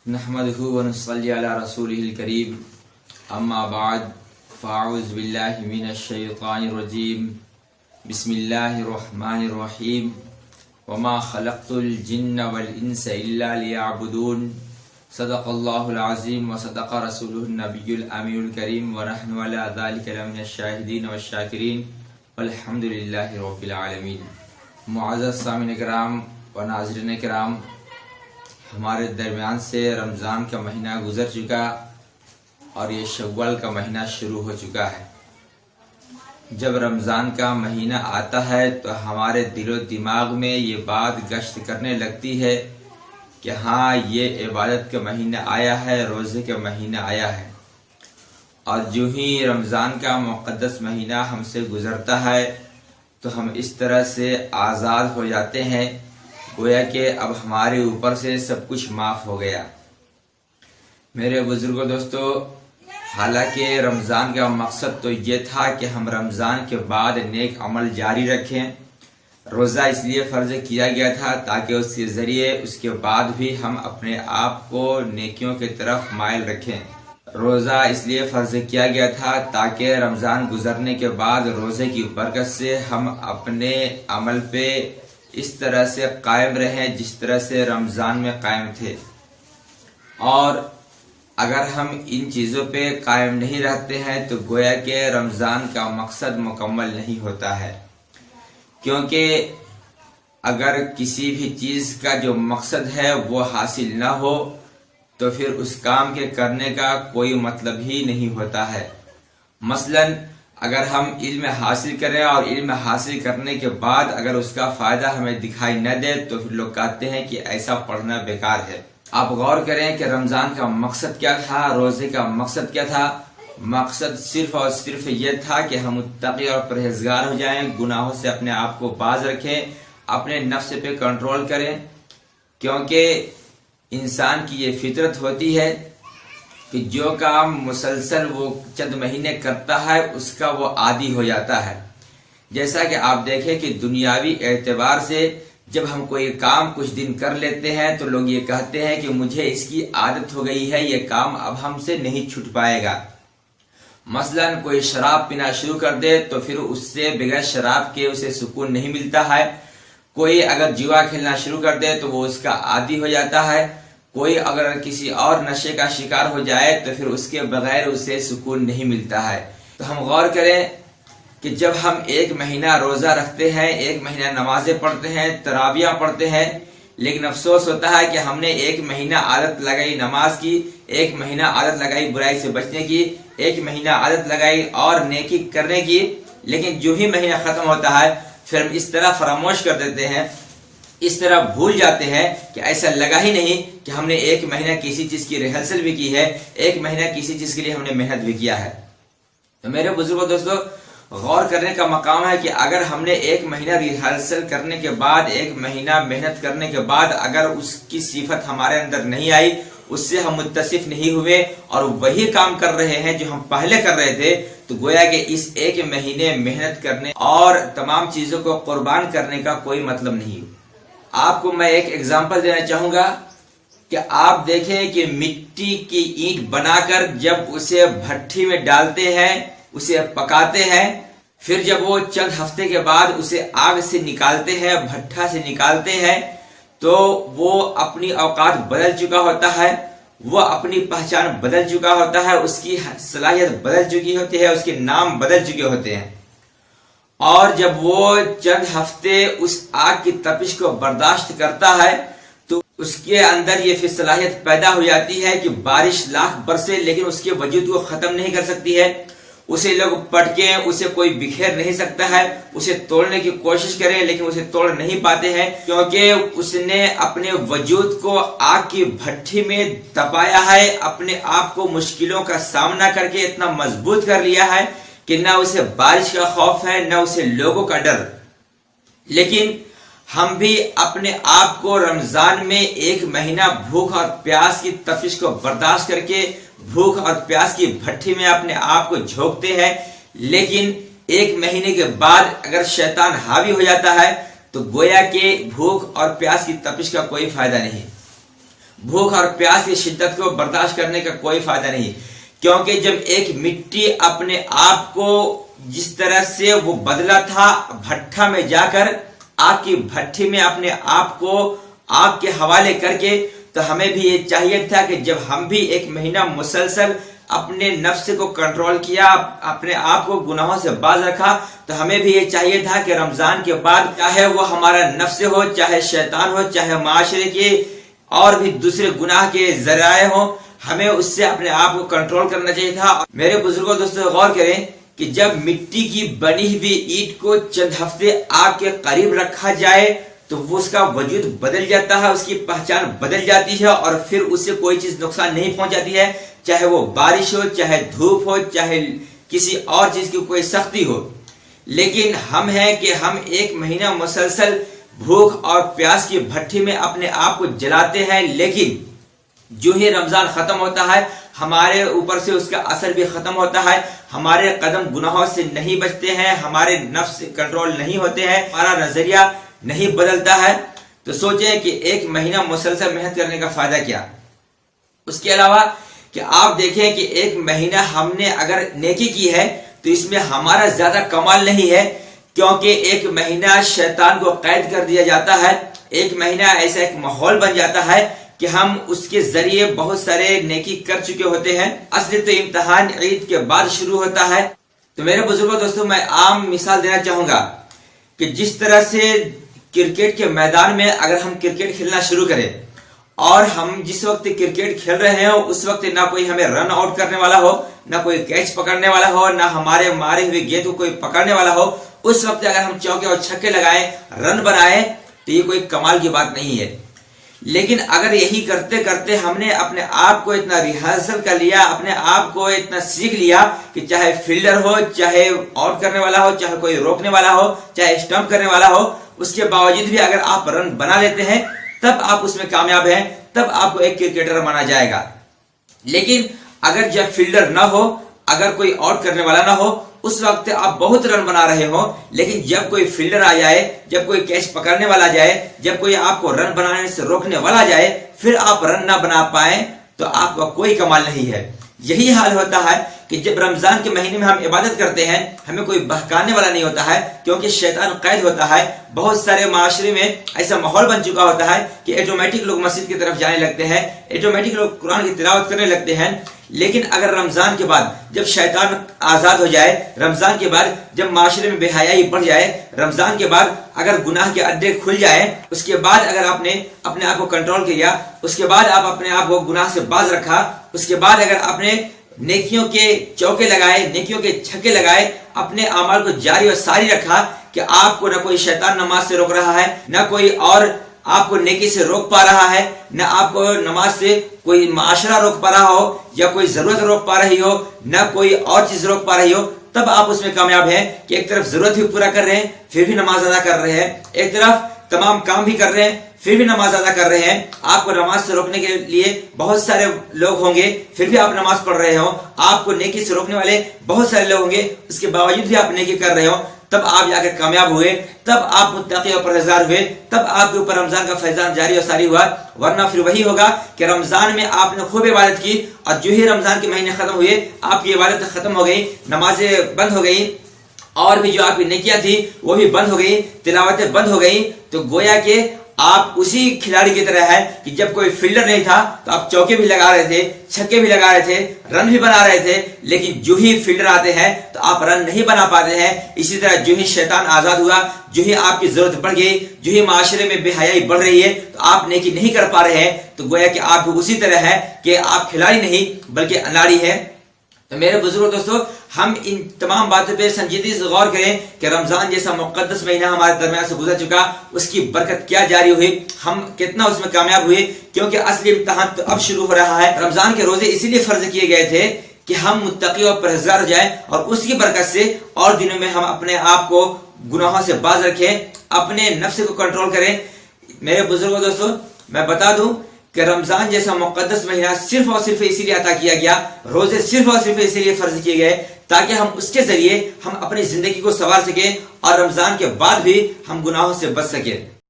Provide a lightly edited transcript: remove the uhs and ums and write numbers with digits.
نحمده ونصلي على رسوله الكريم اما بعد فاعوذ بالله من الشيطان الرجيم بسم الله الرحمن الرحيم وما خلقت الجن والانس الا ليعبدون صدق الله العظيم وصدق رسوله النبي الامين الكريم ونحن على ذلك لمن الشاهدين والشاكرين والحمد لله رب العالمين۔ معزز سامعین کرام و ناظرین کرام، ہمارے درمیان سے رمضان کا مہینہ گزر چکا اور یہ شوال کا مہینہ شروع ہو چکا ہے۔ جب رمضان کا مہینہ آتا ہے تو ہمارے دل و دماغ میں یہ بات گشت کرنے لگتی ہے کہ ہاں، یہ عبادت کا مہینہ آیا ہے، روزے کا مہینہ آیا ہے۔ اور جو ہی رمضان کا مقدس مہینہ ہم سے گزرتا ہے تو ہم اس طرح سے آزاد ہو جاتے ہیں گویا کہ اب ہمارے اوپر سے سب کچھ معاف ہو گیا۔ میرے بزرگوں، دوستو، حالانکہ رمضان کا مقصد تو یہ تھا کہ ہم رمضان کے بعد نیک عمل جاری رکھیں۔ روزہ اس لیے فرض کیا گیا تھا تاکہ اس کے ذریعے اس کے بعد بھی ہم اپنے آپ کو نیکیوں کی طرف مائل رکھیں۔ روزہ اس لیے فرض کیا گیا تھا تاکہ رمضان گزرنے کے بعد روزے کی برکت سے ہم اپنے عمل پہ اس طرح سے قائم رہیں جس طرح سے رمضان میں قائم تھے۔ اور اگر ہم ان چیزوں پہ قائم نہیں رہتے ہیں تو گویا کہ رمضان کا مقصد مکمل نہیں ہوتا ہے، کیونکہ اگر کسی بھی چیز کا جو مقصد ہے وہ حاصل نہ ہو تو پھر اس کام کے کرنے کا کوئی مطلب ہی نہیں ہوتا ہے۔ مثلاً اگر ہم علم حاصل کریں اور علم حاصل کرنے کے بعد اگر اس کا فائدہ ہمیں دکھائی نہ دے تو پھر لوگ کہتے ہیں کہ ایسا پڑھنا بیکار ہے۔ آپ غور کریں کہ رمضان کا مقصد کیا تھا، روزے کا مقصد کیا تھا۔ مقصد صرف اور صرف یہ تھا کہ ہم متقی اور پرہیزگار ہو جائیں، گناہوں سے اپنے آپ کو باز رکھیں، اپنے نفس پہ کنٹرول کریں، کیونکہ انسان کی یہ فطرت ہوتی ہے کہ جو کام مسلسل وہ چند مہینے کرتا ہے اس کا وہ عادی ہو جاتا ہے۔ جیسا کہ آپ دیکھیں کہ دنیاوی اعتبار سے جب ہم کوئی کام کچھ دن کر لیتے ہیں تو لوگ یہ کہتے ہیں کہ مجھے اس کی عادت ہو گئی ہے، یہ کام اب ہم سے نہیں چھوٹ پائے گا۔ مثلا کوئی شراب پینا شروع کر دے تو پھر اس سے بغیر شراب کے اسے سکون نہیں ملتا ہے۔ کوئی اگر جوا کھیلنا شروع کر دے تو وہ اس کا عادی ہو جاتا ہے۔ کوئی اگر کسی اور نشے کا شکار ہو جائے تو پھر اس کے بغیر اسے سکون نہیں ملتا ہے۔ تو ہم غور کریں کہ جب ہم ایک مہینہ روزہ رکھتے ہیں، ایک مہینہ نمازیں پڑھتے ہیں، تراویح پڑھتے ہیں، لیکن افسوس ہوتا ہے کہ ہم نے ایک مہینہ عادت لگائی نماز کی، ایک مہینہ عادت لگائی برائی سے بچنے کی، ایک مہینہ عادت لگائی اور نیکی کرنے کی، لیکن جو ہی مہینہ ختم ہوتا ہے پھر ہم اس طرح فراموش کر دیتے ہیں، اس طرح بھول جاتے ہیں کہ ایسا لگا ہی نہیں کہ ہم نے ایک مہینہ کسی چیز کی ریہرسل بھی کی ہے، ایک مہینہ کسی چیز کے لیے ہم نے محنت بھی کیا ہے۔ تو میرے بزرگوں، دوستو، غور کرنے کا مقام ہے کہ اگر ہم نے ایک مہینہ ریہرسل کرنے کے بعد، ایک مہینہ محنت کرنے کے بعد اگر اس کی صفت ہمارے اندر نہیں آئی، اس سے ہم متصف نہیں ہوئے اور وہی کام کر رہے ہیں جو ہم پہلے کر رہے تھے، تو گویا کہ اس ایک مہینے محنت کرنے اور تمام چیزوں کو قربان کرنے کا کوئی مطلب نہیں۔ آپ کو میں ایک ایگزامپل دینا چاہوں گا کہ آپ دیکھیں کہ مٹی کی اینٹ بنا کر جب اسے بھٹی میں ڈالتے ہیں، اسے پکاتے ہیں، پھر جب وہ چند ہفتے کے بعد اسے آگ سے نکالتے ہیں، بھٹا سے نکالتے ہیں، تو وہ اپنی اوقات بدل چکا ہوتا ہے، وہ اپنی پہچان بدل چکا ہوتا ہے، اس کی صلاحیت بدل چکی ہوتی ہے، اس کے نام بدل چکے ہوتے ہیں۔ اور جب وہ چند ہفتے اس آگ کی تپش کو برداشت کرتا ہے تو اس کے اندر یہ پھر صلاحیت پیدا ہو جاتی ہے کہ بارش لاکھ برسے لیکن اس کے وجود کو ختم نہیں کر سکتی ہے۔ اسے لوگ پٹکیں، اسے کوئی بکھیر نہیں سکتا ہے، اسے توڑنے کی کوشش کریں لیکن اسے توڑ نہیں پاتے ہیں، کیونکہ اس نے اپنے وجود کو آگ کی بھٹی میں تپایا ہے، اپنے آپ کو مشکلوں کا سامنا کر کے اتنا مضبوط کر لیا ہے کہ نہ اسے بارش کا خوف ہے، نہ اسے لوگوں کا ڈر۔ لیکن ہم بھی اپنے آپ کو رمضان میں ایک مہینہ بھوک اور پیاس کی تپش کو برداشت کر کے بھوک اور پیاس کی بھٹی میں اپنے آپ کو جھونکتے ہیں، لیکن ایک مہینے کے بعد اگر شیطان حاوی ہو جاتا ہے تو گویا کہ بھوک اور پیاس کی تپش کا کوئی فائدہ نہیں۔ بھوک اور پیاس کی شدت کو برداشت کرنے کا کوئی فائدہ نہیں، کیونکہ جب ایک مٹی اپنے آپ کو جس طرح سے وہ بدلا تھا بھٹا میں جا کر آگ کی بھٹی میں اپنے آپ کو آگ کے حوالے کر کے، تو ہمیں بھی یہ چاہیے تھا کہ جب ہم بھی ایک مہینہ مسلسل اپنے نفس کو کنٹرول کیا، اپنے آپ کو گناہوں سے باز رکھا، تو ہمیں بھی یہ چاہیے تھا کہ رمضان کے بعد چاہے وہ ہمارا نفس ہو، چاہے شیطان ہو، چاہے معاشرے کے اور بھی دوسرے گناہ کے ذرائع ہوں، ہمیں اس سے اپنے آپ کو کنٹرول کرنا چاہیے تھا۔ میرے بزرگوں دوستوں غور کریں کہ جب مٹی کی بنی ہوئی اینٹ کو چند ہفتے آگ کے قریب رکھا جائے تو وہ اس کا وجود بدل جاتا ہے، اس کی پہچان بدل جاتی ہے، اور پھر اس سے کوئی چیز نقصان نہیں پہنچاتی ہے، چاہے وہ بارش ہو، چاہے دھوپ ہو، چاہے کسی اور چیز کی کوئی سختی ہو۔ لیکن ہم ہیں کہ ہم ایک مہینہ مسلسل بھوک اور پیاس کی بھٹی میں اپنے آپ کو جلاتے ہیں، لیکن جو ہی رمضان ختم ہوتا ہے ہمارے اوپر سے اس کا اثر بھی ختم ہوتا ہے، ہمارے قدم گناہوں سے نہیں بچتے ہیں، ہمارے نفس کنٹرول نہیں ہوتے ہیں، ہمارا نظریہ نہیں بدلتا ہے۔ تو سوچیں کہ ایک مہینہ مسلسل محنت کرنے کا فائدہ کیا۔ اس کے علاوہ کہ آپ دیکھیں کہ ایک مہینہ ہم نے اگر نیکی کی ہے تو اس میں ہمارا زیادہ کمال نہیں ہے، کیونکہ ایک مہینہ شیطان کو قید کر دیا جاتا ہے، ایک مہینہ ایسا ایک ماحول بن جاتا ہے کہ ہم اس کے ذریعے بہت سارے نیکی کر چکے ہوتے ہیں۔ اصل تو امتحان عید کے بعد شروع ہوتا ہے۔ تو میرے بزرگوں دوستوں، میں عام مثال دینا چاہوں گا کہ جس طرح سے کرکٹ کے میدان میں اگر ہم کرکٹ کھیلنا شروع کریں اور ہم جس وقت کرکٹ کھیل رہے ہیں اس وقت نہ کوئی ہمیں رن آؤٹ کرنے والا ہو، نہ کوئی کیچ پکڑنے والا ہو، نہ ہمارے مارے ہوئے گیند کو کوئی پکڑنے والا ہو، اس وقت اگر ہم چوکے اور چھکے لگائیں، رن بنائیں، تو یہ کوئی کمال کی بات نہیں ہے۔ لیکن اگر یہی کرتے کرتے ہم نے اپنے آپ کو اتنا ریہرسل کر لیا، اپنے آپ کو اتنا سیکھ لیا کہ چاہے فیلڈر ہو، چاہے آؤٹ کرنے والا ہو، چاہے کوئی روکنے والا ہو، چاہے اسٹمپ کرنے والا ہو، اس کے باوجود بھی اگر آپ رن بنا لیتے ہیں تب آپ اس میں کامیاب ہیں، تب آپ کو ایک کرکٹر مانا جائے گا۔ لیکن اگر جب فیلڈر نہ ہو، اگر کوئی آؤٹ کرنے والا نہ ہو، اس وقت آپ بہت رن بنا رہے ہو، لیکن جب کوئی فیلڈر آ جائے، جب کوئی کیچ پکڑنے والا جائے، جب کوئی آپ کو رن بنانے سے روکنے والا جائے، پھر آپ رن نہ بنا پائیں تو آپ کا کوئی کمال نہیں ہے۔ یہی حال ہوتا ہے کہ جب رمضان کے مہینے میں ہم عبادت کرتے ہیں ہمیں کوئی بہکانے والا نہیں ہوتا ہے، کیونکہ شیطان قید ہوتا ہے۔ بہت سارے معاشرے میں ایسا ماحول بن چکا ہوتا ہے کہ ایٹومیٹک لوگ مسجد کی طرف جانے لگتے ہیں، ایٹومیٹک لوگ قرآن کی تلاوت کرنے لگتے ہیں۔ لیکن اگر رمضان کے بعد جب شیطان آزاد ہو جائے، رمضان کے بعد جب معاشرے میں بے حیائی بڑھ جائے، رمضان کے بعد اگر گناہ کے اڈے کھل جائیں، اس کے بعد اگر آپ نے اپنے آپ کو کنٹرول کیا، اس کے بعد آپ اپنے آپ کو گناہ سے باز رکھا، اس کے بعد اگر آپ نے نیکیوں کے چوکے لگائے، نیکیوں کے چھکے لگائے، اپنے اعمال کو جاری اور ساری رکھا کہ آپ کو نہ کوئی شیطان نماز سے روک رہا ہے، نہ کوئی اور آپ کو نیکی سے روک پا رہا ہے، نہ آپ کو نماز سے کوئی معاشرہ روک پا رہا ہو یا کوئی ضرورت روک پا رہی ہو، نہ کوئی اور چیز روک پا رہی ہو، تب آپ اس میں کامیاب ہیں کہ ایک طرف ضرورت بھی پورا کر رہے ہیں پھر بھی نماز ادا کر رہے ہیں، ایک طرف تمام کام بھی کر رہے ہیں پھر بھی نماز ادا کر رہے ہیں۔ آپ کو نماز سے روکنے کے لیے بہت سارے لوگ ہوں گے پھر بھی آپ نماز پڑھ رہے ہوں، آپ کو نیکی سے روکنے والے بہت سارے لوگ ہوں گے اس کے باوجود بھی آپ نیکی کر رہے ہوں، تب آپ جا کر کامیاب ہوئے، تب آپ متقی اور پرہیزگار ہوئے، تب آپ کے اوپر رمضان کا فیضان جاری اور ساری ہوا۔ ورنہ پھر وہی ہوگا کہ رمضان میں آپ نے خوب عبادت کی اور جو ہی رمضان کے مہینے ختم ہوئے آپ کی عبادت ختم ہو گئی، نمازیں بند ہو گئی، اور بھی جو آپ کی نیکیاں تھی وہ بھی بند ہو گئی، تلاوتیں بند ہو گئی، تو گویا کہ آپ اسی کھلاڑی کی طرح ہے کہ جب کوئی فیلڈر نہیں تھا تو آپ چوکے بھی لگا رہے تھے، چھکے بھی لگا رہے تھے، رن بھی بنا رہے تھے، لیکن جو ہی فیلڈر آتے ہیں تو آپ رن نہیں بنا پاتے ہیں۔ اسی طرح جو ہی شیطان آزاد ہوا، جو ہی آپ کی ضرورت بڑھ گئی، جو ہی معاشرے میں بے حیائی بڑھ رہی ہے تو آپ نیکی نہیں کر پا رہے ہیں، تو گویا کہ آپ اسی طرح ہے کہ آپ کھلاڑی نہیں بلکہ اناڑی ہے۔ تو میرے بزرگوں دوستو، ہم ان تمام باتوں پہ سنجیدگی سے غور کریں کہ رمضان جیسا مقدس مہینہ ہمارے درمیان سے گزر چکا، اس کی برکت کیا جاری ہوئی، ہم کتنا اس میں کامیاب ہوئے، کیونکہ اصلی امتحان تو اب شروع ہو رہا ہے۔ رمضان کے روزے اسی لیے فرض کیے گئے تھے کہ ہم متقی اور پرہیزگار ہو جائیں، اور اس کی برکت سے اور دنوں میں ہم اپنے آپ کو گناہوں سے باز رکھیں، اپنے نفس کو کنٹرول کریں۔ میرے بزرگوں دوستو، میں بتا دوں کہ رمضان جیسا مقدس مہینہ صرف اور صرف اسی لیے عطا کیا گیا، روزے صرف اور صرف اسی لیے فرض کیے گئے تاکہ ہم اس کے ذریعے ہم اپنی زندگی کو سنوار سکیں اور رمضان کے بعد بھی ہم گناہوں سے بچ سکیں۔